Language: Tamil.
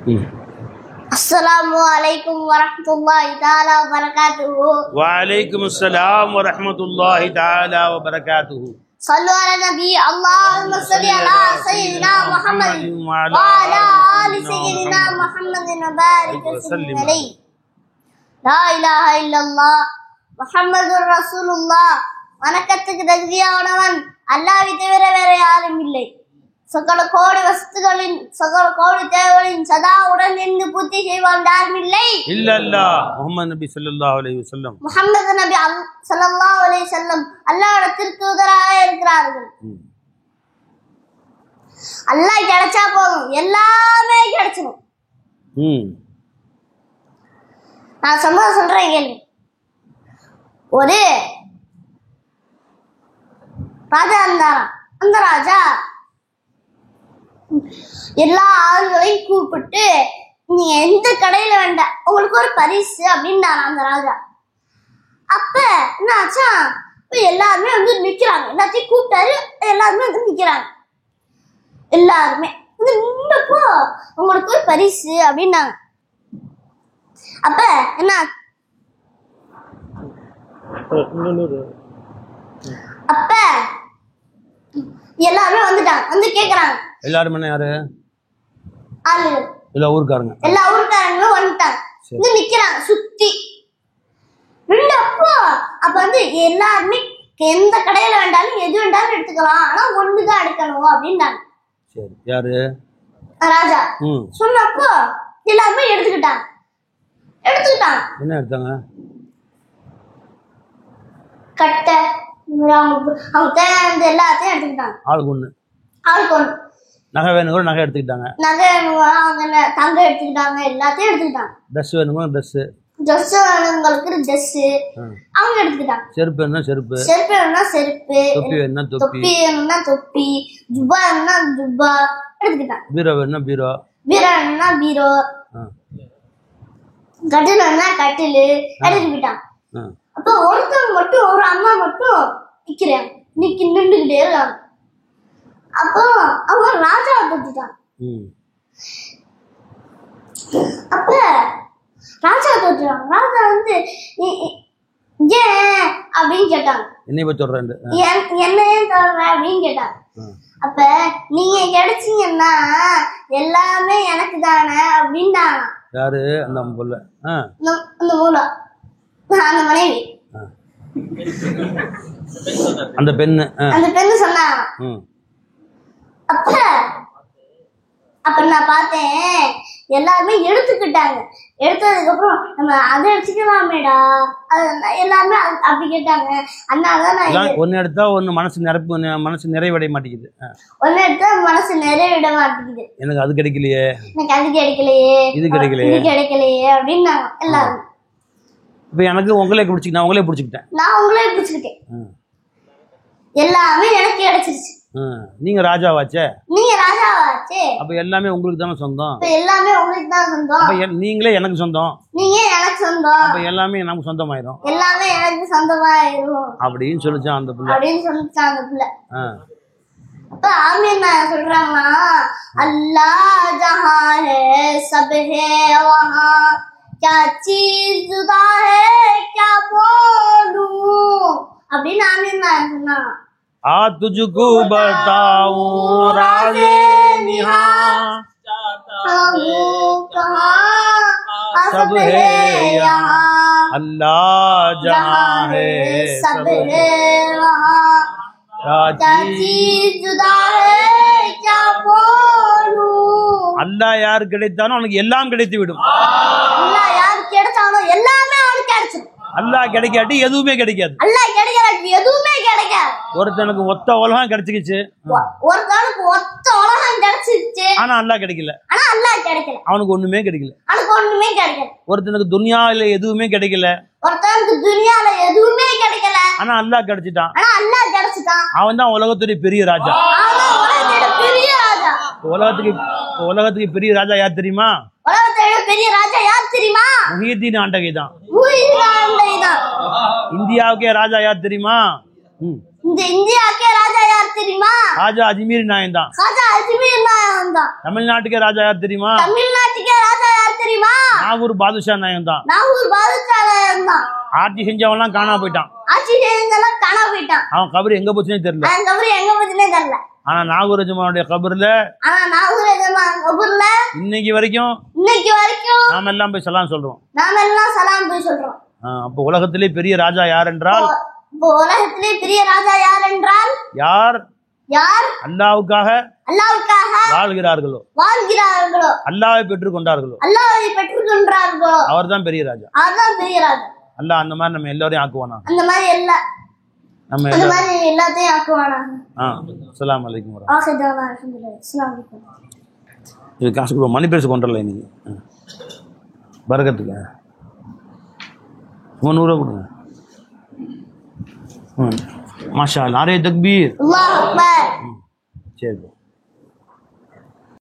अस्सलामु अलैकुम वरहमतुल्लाहि ताला वबरकातुहू। वालेकुम अस्सलाम वरहमतुल्लाहि ताला वबरकातुहू। सल्लु अला नबी अल्लाहुम्मा सल्लि अला सय्यिदिना मुहम्मद व अला आलि सय्यिदिना मुहम्मद व बारिक वसल्लिम अलैहि। லா இலாஹ இல்லல்லாஹ் முஹம்மதுர் ரசூலுல்லாஹ்। வணக்கத்துக்கு தகுதியானவன் அல்லாஹ்வை தவிர வேற யாரும் இல்லை. சகல கோடி வஸ்துகளின் சகல கோடி தேவைகளின் சதா உடன் நின்று பூர்த்தி செய்வான் யாரும் இல்லை இல்லல்லாஹ் முஹம்மது நபி ஸல்லல்லாஹு அலைஹி வஸல்லம். முஹம்மது நபி ஸல்லல்லாஹு அலைஹி வஸல்லம் அல்லாஹ்வுடைய திருத்தூதராக இருக்கிறார்கள். அல்லாஹ் கிடைச்சா போதும், எல்லாமே கிடைச்சிடும். நான் சொல்றேன் கேள்வி. ஒரு ராஜா இருந்தாராம். அந்த ராஜா எல்லா ஆளுகளையும் கூப்பிட்டு, நீங்க எந்த கடையில வேண்டாம், உங்களுக்கு ஒரு பரிசு அப்படின்னாராம் அந்த ராஜா. அப்ப என்ன ஆச்சா, எல்லாருமே வந்து நிக்கிறாங்க. எல்லாத்தையும் கூப்பிட்டாரு, எல்லாருமே வந்து நிக்கிறாங்க. எல்லாருமே வந்து நின்றப்போ உங்களுக்கு ஒரு பரிசு அப்படின்னாங்க. அப்ப என்ன, அப்ப எல்லாருமே வந்துட்டாங்க. வந்து கேக்குறாங்க. எல்லாரும் யாரு? ஆளுகள், எல்லா ஊர்க்காரங்க. எல்லா ஊர்க்காரங்களும் வந்துட்டாங்க. வந்து நிக்கிறாங்க சுத்தி. அப்ப வந்து எல்லாருமே எந்த கடையில வேண்டாலும் எது வேண்டாலும் எடுத்துக்கலாம், ஆனா ஒண்ணுதான் எடுக்கணும் அப்படின்னாங்க. சரி, யாரு? ராஜா சொன்னப்போ எல்லாருமே எடுத்துக்கிட்டாங்க. என்ன எடுத்தாங்க? கட்டை, அவங்க தேவையானது எல்லாத்தையும் எடுத்துக்கிட்டாங்க. ஆளுக்கு ஒண்ணு. நகை வேணுங்கிற நகை எடுத்துக்கிட்டாங்க. நகை அவங்க தங்கம் எடுத்துக்கிட்டாங்க. எல்லாத்தையும் எடுத்துக்கிட்டாங்க. ட்ரெஸ் வேணுங்கிற ட்ரெஸ் வேணுங்களுக்கு ட்ரெஸ் அவங்க எடுத்துக்கிட்டாங்க. செருப்பு வேணும்னா செருப்பு வேணும்னா செருப்பு, தொப்பி வேணும்னா தொப்பி வேணும்னா தொப்பி, ஜுப்பா வேணும்னா ஜுப்பா எடுத்துக்கிட்டாங்க. பீரோ வேணும்னா பீரோ வேணும்னா பீரோ, கட்டில் வேணும்னா கட்டில் எடுத்துக்கிட்டாங்க. அப்ப ஒருத்தவங்க மட்டும், ஒரு அம்மா மட்டும் நிக்கிறாங்க. நின்றுகிட்டே இருக்காங்க. அப்போ அவங்க ராஜாவை தொட்டுட்டாங்க. அப்ப ராஜா தொட்டுறாங்க. ராஜா வந்து ஏன் அப்படின்னு கேட்டாங்க. என்ன ஏன் தொடுற அப்படின்னு கேட்டாங்க. அப்ப நீங்க கிடைச்சீங்கன்னா எல்லாமே எனக்கு தானே அப்படின்னாங்க. யாரு? அந்த புள்ள, அந்த மூலா, அந்த மனைவி, அந்த பெண்ணு சொன்னாங்க. அப்ப நான் பார்த்தேன், எல்லாருமே எடுத்துக்கிட்டாங்க. எடுத்ததுக்கு அப்புறம் நம்ம அதை எடுத்துக்கலாமேடா, எல்லாருமே அப்படி கேட்டாங்க. அதனாலதான் ஒன்னு எடுத்தா ஒன்னு மனசு நிறைவடைய மாட்டேங்குது. ஒன்னு எடுத்தா மனசு நிறைவிட மாட்டேங்குது. எனக்கு அது கிடைக்கலையே, எனக்கு அது கிடைக்கலையே, இது கிடைக்கலையே அப்படின்னாங்க எல்லாரும். இப்ப எனக்கு உங்களே பிடிச்சிக்கிட்டேன், நான் உங்களே பிடிச்சிக்கிட்டேன். எல்லாமே எனக்கு கிடைச்சிருச்சு. நீங்க ராஜாவாச்சே. அப்ப எல்லாமே உங்களுக்கு தானே சொந்தம். எல்லாமே உங்களுக்கு தான் சொந்தம். அப்ப நீங்களே எனக்கு சொந்தம். நீங்க எனக்கு சொந்தம். அப்ப எல்லாமே நமக்கு சொந்தமாயிரும். எல்லாமே எனக்கு சொந்தமாயிரும் அப்படின்னு சொல்லிச்சான் அந்த புள்ள. அப்ப ஆமீன் சொல்றாங்கன்னா, அல்லாஹ் ஜஹான் ஹே சப் ஹே வஹா क्या चीज जुदा है क्या बोलूं அப்படின்னு ஆமீன் சொன்னாங்க. आ तुझको बताऊं राज़े निहा सब है यहाँ, अल्लाह जहाँ है सब है वहाँ, क्या चीज जुदा है क्या बोलूं. अल्लाह यार கிடைத்தானோ அவனுக்கு எல்லாம் கிடைத்து விடும். அல்லாஹ் யார் கிடைச்சானோ எல்லாமே அவனுக்கு கிடைச்சிடும். அல்லாஹ் கிடைக்காட்டி எதுவுமே கிடைக்காது. ஒருத்தனுக்கு ஒத்த உலகம் கிடைச்சிக்கிச்சு, ஆனா அல்லாஹ் கிடைக்கல. அவனுக்கு ஒண்ணுமே கிடைக்கல. ஒருத்தனுக்கு துனியால எதுவுமே கிடைக்கல, ஆனா அல்லாஹ் கிடைச்சிட்டான். அவன் தான் உலகத்துடைய பெரிய ராஜா. உலகத்துக்கு பெரிய ராஜா யார் தெரியுமா? முஹியத்தீன் ஆண்டகை தான். இந்தியாவுக்கே ராஜா யார் தெரியுமா? ராஜா அஜ்மீர் நாயன் தான். தமிழ்நாட்டுக்கே ராஜா யார் தெரியுமா? நாகூர் பாதுஷா நாயம் தான். நாகூர் பாதுஷா நாயம் தான். ஆட்சி செஞ்சவன்லாம் காணாம போயிட்டான். ஆட்சி செஞ்சவன்லாம் காணாம போயிட்டான். அவன் கபர் எங்க போச்சுன்னே தெரியல. அவன் கபர் எங்க போச்சுன்னே தெரியல. ஆனா நாகூர் எஜமானுடைய கபர்ல இன்னைக்கு வரைக்கும் நாம எல்லாம் போய் சலாம் சொல்றோம். அப்ப உலகத்திலே பெரிய ராஜா யார் என்றால் யார் அல்லாஹ்வுக்காக வாழ்கிறார்களோ அல்லாஹ்வை பெற்றுக் கொண்டார்களோ அவர்தான் பெரிய ராஜா. அல்லாஹ் அந்த மாதிரி நம்ம எல்லாரையும் ஆக்குவானா. நம்ம எல்லாத்தையும் ஆக்குவானா. அஸ்ஸலாமு அலைக்கும் வரஹ்மத்துல்லாஹி. இது காசு கொடுப்போம். மணி பேச கொண்டல இன்னைக்கு பரக்கத்துக்கு 100 ரூபா கொடுங்க. மாஷா அல்லாஹ். நாரே தக்பீர். அல்லாஹ் அக்பர். சரி.